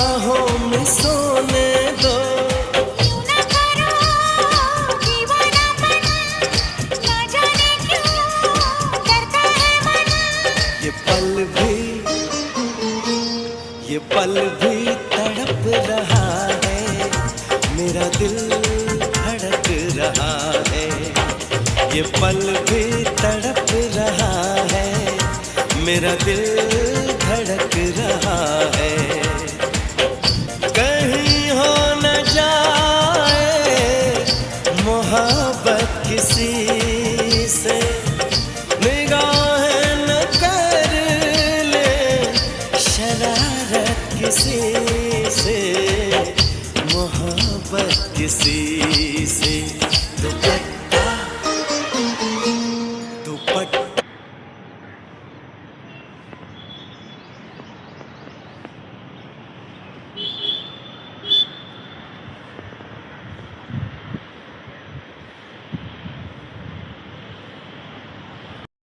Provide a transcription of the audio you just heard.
बाहों में सोने दो। यूं न करो दीवानापन, ना जाने क्यों डरता है मन। ये पल भी तड़प रहा है, मेरा दिल धड़क रहा है। ये पल भी तड़प रहा है, मेरा दिल धड़क रहा है। कहीं हो न जाए मोहब्बत किसी से, निगाहें न कर ले शरारत किसी से। मोहब्बत